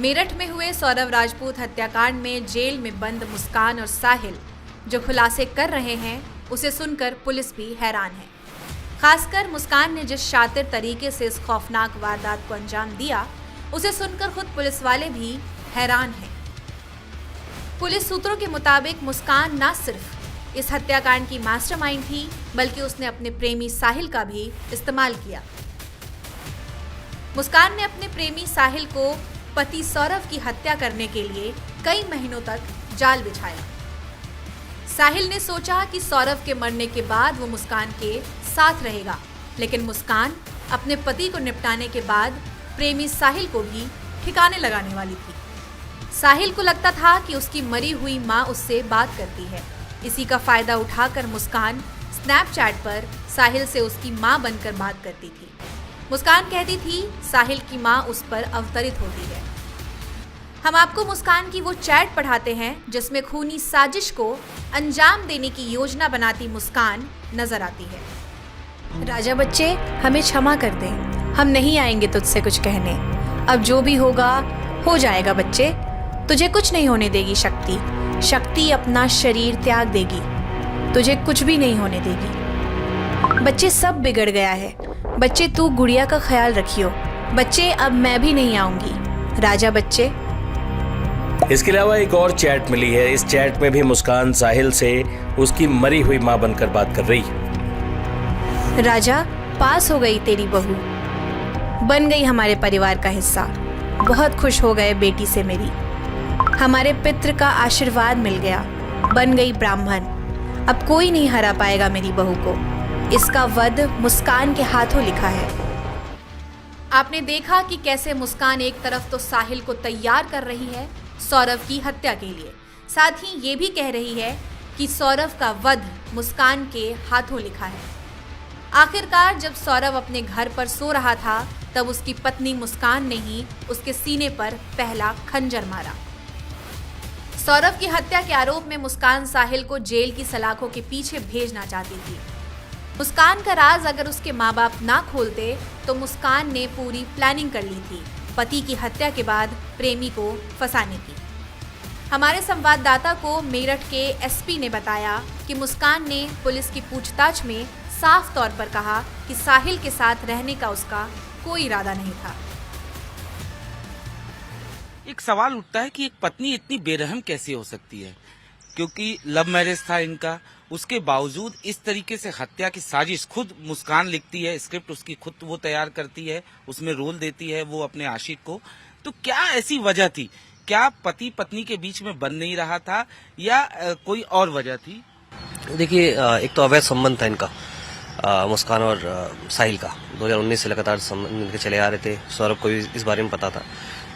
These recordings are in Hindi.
मेरठ में हुए सौरव राजपूत हत्याकांड में जेल में बंद मुस्कान और साहिल जो खुलासे कर रहे हैं उसे सुनकर पुलिस भी हैरान है। खासकर मुस्कान ने जिस शातिर तरीके से इस खौफनाक वारदात को अंजाम दिया उसे सुनकर खुद पुलिस वाले भी हैरान हैं। पुलिस सूत्रों के मुताबिक मुस्कान न सिर्फ इस हत्याकांड की मास्टरमाइंड थी बल्कि उसने अपने प्रेमी साहिल का भी इस्तेमाल किया। मुस्कान ने अपने प्रेमी साहिल को पति सौरव की हत्या करने के लिए कई महीनों तक जाल बिछाया। साहिल ने सोचा कि सौरव के मरने के बाद वो मुस्कान के साथ रहेगा, लेकिन मुस्कान अपने पति को निपटाने के बाद प्रेमी साहिल को भी ठिकाने लगाने वाली थी। साहिल को लगता था कि उसकी मरी हुई मां उससे बात करती है। इसी का फायदा उठाकर मुस्कान स्नैपचैट पर साहिल से उसकी मां बनकर बात करती थी। मुस्कान कहती थी साहिल की मां उस पर अवतरित होती है। हम आपको मुस्कान की वो चैट पढ़ाते हैं जिसमें खूनी साजिश को अंजाम देने की योजना बनाती मुस्कान नजर आती है। राजा बच्चे, हमें क्षमा कर दे, हम नहीं आएंगे तुझसे कुछ कहने। अब जो भी होगा हो जाएगा बच्चे। तुझे कुछ नहीं होने देगी शक्ति। शक्ति अपना शरीर त्याग देगी, तुझे कुछ भी नहीं होने देगी। बच्चे, सब बिगड़ गया है। बच्चे, तू गुड़िया का ख्याल रखियो। बच्चे, अब मैं भी नहीं आऊंगी। राजा बच्चे। इसके अलावा एक और चैट मिली है। इस चैट में भी मुस्कान साहिल से उसकी मरी हुई मां बनकर बात कर रही है। राजा, पास हो गई तेरी बहू, बन गई हमारे परिवार का हिस्सा। बहुत खुश हो गए बेटी से मेरी। हमारे पितृ का आशीर्वाद मिल गया, बन गई ब्राह्मण। अब कोई नहीं हरा पाएगा मेरी बहू को। इसका वध मुस्कान के हाथों लिखा है। आपने देखा कि कैसे मुस्कान एक तरफ तो साहिल को तैयार कर रही है सौरव की हत्या के लिए, साथ ही ये भी कह रही है कि सौरव का वध मुस्कान के हाथों लिखा है। आखिरकार जब सौरव अपने घर पर सो रहा था तब उसकी पत्नी मुस्कान ने ही उसके सीने पर पहला खंजर मारा। सौरव की हत्या के आरोप में मुस्कान साहिल को जेल की सलाखों के पीछे भेजना चाहती थी। मुस्कान का राज अगर उसके माँ बाप ना खोलते तो मुस्कान ने पूरी प्लानिंग कर ली थी पति की हत्या के बाद प्रेमी को फंसाने की। हमारे संवाददाता को मेरठ के एसपी ने बताया कि मुस्कान ने पुलिस की पूछताछ में साफ तौर पर कहा कि साहिल के साथ रहने का उसका कोई इरादा नहीं था। एक सवाल उठता है कि एक पत्नी इतनी बेरहम कैसे हो सकती है, क्योंकि लव मैरिज था इनका। उसके बावजूद इस तरीके से हत्या की साजिश खुद मुस्कान लिखती है, स्क्रिप्ट उसकी खुद वो तैयार करती है, उसमें रोल देती है वो अपने आशिक को। तो क्या ऐसी वजह थी? क्या पति पत्नी के बीच में बन नहीं रहा था या कोई और वजह थी? देखिए, एक तो अवैध संबंध था इनका, मुस्कान और साहिल का। 2019 से लगातार संबंध इनके चले आ रहे थे। सौरभ को भी इस बारे में पता था।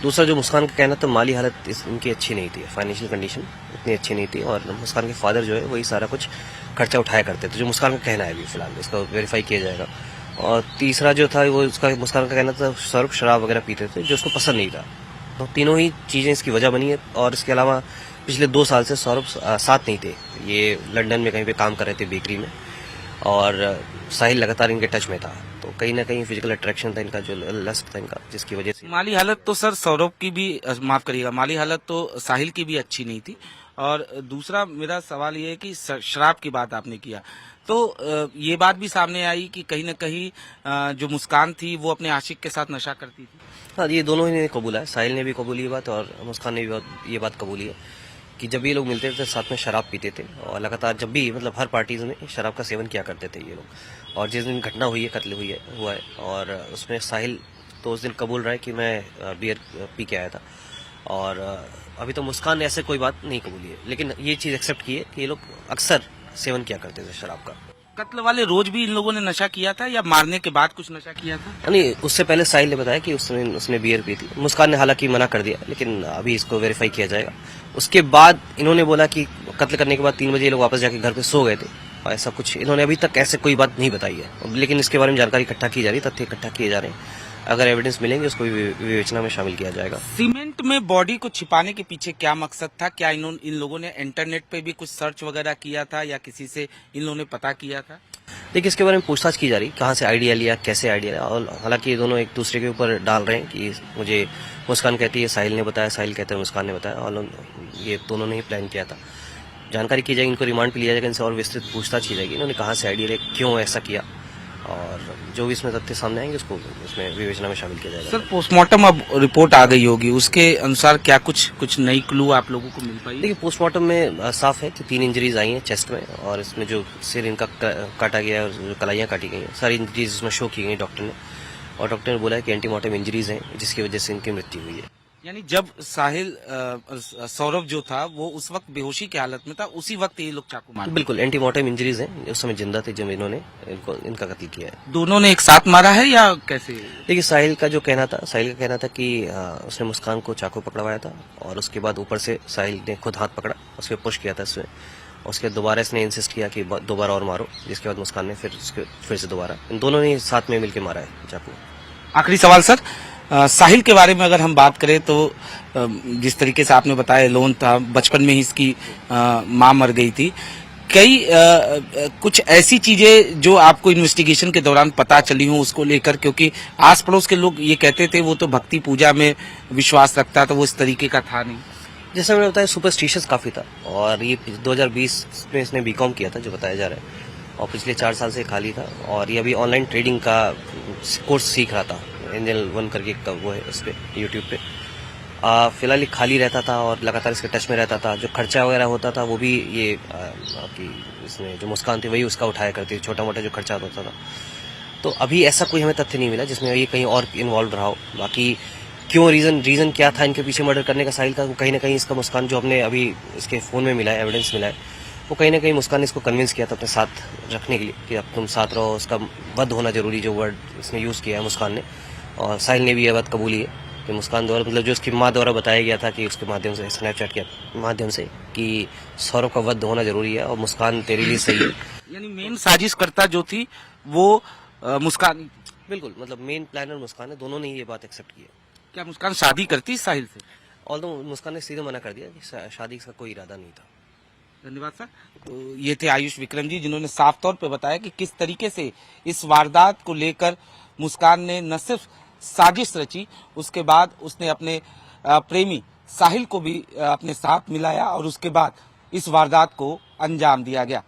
दूसरा, जो मुस्कान का कहना था, माली हालत इनकी अच्छी नहीं थी, फाइनेंशियल कंडीशन इतनी अच्छी नहीं थी, और मुस्कान के फादर जो है वही सारा कुछ खर्चा उठाया करते थे, जो मुस्कान का कहना है अभी फिलहाल, इसका वेरीफाई किया जाएगा। और तीसरा जो था वो उसका मुस्कान का कहना था सौरभ शराब वगैरह पीते थे जो उसको पसंद नहीं था। तो तीनों ही चीज़ें इसकी वजह बनी है। और इसके अलावा पिछले 2 साल से सौरभ साथ नहीं थे, ये लंदन में कहीं पे काम कर रहे थे बेकरी में, और साहिल लगातार इनके टच में था। तो कहीं ना कहीं फिजिकल अट्रैक्शन था इनका, जो लस्ट था इनका, जिसकी वजह से माली हालत तो सर सौरभ की भी, माफ करिएगा, माली हालत तो साहिल की भी अच्छी नहीं थी। और दूसरा मेरा सवाल ये है कि शराब की बात आपने किया तो ये बात भी सामने आई कि कहीं न कहीं जो मुस्कान थी वो अपने आशिक के साथ नशा करती थी। हाँ, ये दोनों ही ने कबूला है। साहिल ने भी कबूली ये बात और मुस्कान ने भी ये बात कबूली है कि जब ये लोग मिलते थे साथ में शराब पीते थे, और लगातार जब भी मतलब हर पार्टीज में शराब का सेवन किया करते थे ये लोग। और जिस दिन घटना हुई है, कत्ल हुआ है, और उसमें साहिल तो उस दिन कबूल रहा है कि मैं बियर पी के आया था, और अभी तो मुस्कान ने ऐसे कोई बात नहीं कबूली है, लेकिन ये चीज़ एक्सेप्ट की है कि ये लोग अक्सर सेवन किया करते थे शराब का। कत्ल वाले रोज भी इन लोगों ने नशा किया था या मारने के बाद कुछ नशा किया था? नहीं, उससे पहले साहिल ने बताया कि उसने बियर पी थी। मुस्कान ने हालांकि मना कर दिया, लेकिन अभी इसको वेरीफाई किया जाएगा। उसके बाद इन्होंने बोला कि कत्ल करने के बाद 3 बजे ये लोग वापस जाके घर पे सो गए थे, और ऐसा कुछ इन्होंने अभी तक ऐसे कोई बात नहीं बताई है, लेकिन इसके बारे में जानकारी इकट्ठा की जा रही है, तथ्य इकट्ठा किए जा रहे हैं। अगर एविडेंस मिलेंगे उसको भी विवेचना में शामिल किया जाएगा। सीमेंट में बॉडी को छिपाने के पीछे क्या मकसद था? क्या इन लोगों ने इंटरनेट पे भी कुछ सर्च वगैरह किया था या किसी से इन लोगों ने पता किया था? देखिए इसके बारे में पूछताछ की जा रही, कहाँ से आइडिया लिया, कैसे आइडिया लिया, और हालांकि ये दोनों एक दूसरे के ऊपर डाल रहे हैं कि मुझे मुस्कान कहती है साहिल ने बताया, साहिल कहते हैं मुस्कान ने बताया, और ये दोनों ने ही प्लान किया था। जानकारी की जाएगी, इनको रिमांड पे लिया जाएगा, इनसे और विस्तृत पूछताछ की जाएगी, इन्होंने कहाँ से आइडिया लिया, क्यों ऐसा किया, और जो भी इसमें तथ्य सामने आएंगे उसको इसमें विवेचना में शामिल किया जाएगा। सर पोस्टमार्टम अब रिपोर्ट आ गई होगी, उसके अनुसार क्या कुछ नई क्लू आप लोगों को मिल पाई? देखिए पोस्टमार्टम में साफ है कि 3 इंजरीज आई हैं चेस्ट में, और इसमें जो सिर इनका काटा गया है और जो कलाइयाँ काटी गई हैं, सारी इंजरीज इसमें शो की गई डॉक्टर ने, और डॉक्टर ने बोला है कि एंटीमॉर्टम इंजरीज हैं जिसकी वजह से इनकी मृत्यु हुई है। यानी जब साहिल सौरभ जो था वो उस वक्त बेहोशी की हालत में था, उसी वक्त ये लोग चाकू मारे? बिल्कुल एंटीमॉर्टम इंजरीज हैं, उस समय जिंदा थे जब इन्होंने इनका कत्ल किया है। दोनों ने एक साथ मारा है या कैसे? देखिए साहिल का कहना था कि उसने मुस्कान को चाकू पकड़वाया था, और उसके बाद ऊपर से साहिल ने खुद हाथ पकड़ा, उसके पुश किया था इसमें, उसके दोबारा इसने इंसिस्ट किया कि दोबारा और मारो, जिसके बाद मुस्कान ने फिर से दोबारा, इन दोनों ने साथ में मिलकर मारा है चाकू। आखिरी सवाल सर, साहिल के बारे में अगर हम बात करें तो जिस तरीके से आपने बताया लोन था, बचपन में ही इसकी मां मर गई थी, कई कुछ ऐसी चीजें जो आपको इन्वेस्टिगेशन के दौरान पता चली हो उसको लेकर, क्योंकि आस पड़ोस के लोग ये कहते थे वो तो भक्ति पूजा में विश्वास रखता था, वो इस तरीके का था नहीं। जैसा मैंने बताया सुपरस्टिशियस काफी था, और ये 2020 में इसने बीकॉम किया था जो बताया जा रहा है, और पिछले 4 साल से खाली था, और ये अभी ऑनलाइन ट्रेडिंग का कोर्स सीख रहा था, एंजल 1 करके का वो है उस पर यूट्यूब पे। फिलहाल ये खाली रहता था और लगातार इसके टच में रहता था, जो खर्चा वगैरह होता था वो भी ये आपकी इसमें जो मुस्कान थी वही उसका उठाया करती थी, छोटा मोटा जो खर्चा होता था। तो अभी ऐसा कोई हमें तथ्य नहीं मिला जिसमें ये कहीं और इन्वॉल्व रहा हो। बाकी क्यों रीजन क्या था इनके पीछे मर्डर करने का साहिल का, वो कहीं ना कहीं इसका मुस्कान जो हमने अभी इसके फोन में मिला है, एविडेंस मिला है, वो कहीं ना कहीं मुस्कान ने इसको कन्विंस किया था अपने साथ रखने के लिए कि अब तुम साथ रहो, उसका वध होना जरूरी, जो वर्ड इसने यूज किया है मुस्कान ने, और साहिल ने भी यह बात कबूली है कि मुस्कान द्वारा, मतलब जो उसकी माँ द्वारा बताया गया था कि उसके माध्यम से, स्नैपचैट के माध्यम से, कि सौरभ का वध होना जरूरी है और मुस्कान तेरे लिए सही है। यानी मेन साजिशकर्ता जो थी वो मुस्कान? बिल्कुल, मतलब मेन प्लानर मुस्कान है, दोनों ने ये बात एक्सेप्ट की है। क्या मुस्कान शादी करती साहिल से? ऑल्दो मुस्कान ने सीधे मना कर दिया कि शादी का कोई इरादा नहीं था। धन्यवाद सर। तो ये थे आयुष विक्रम जी, जिन्होंने साफ तौर पे बताया कि किस तरीके से इस वारदात को लेकर मुस्कान ने न सिर्फ साजिश रची, उसके बाद उसने अपने प्रेमी साहिल को भी अपने साथ मिलाया और उसके बाद इस वारदात को अंजाम दिया गया।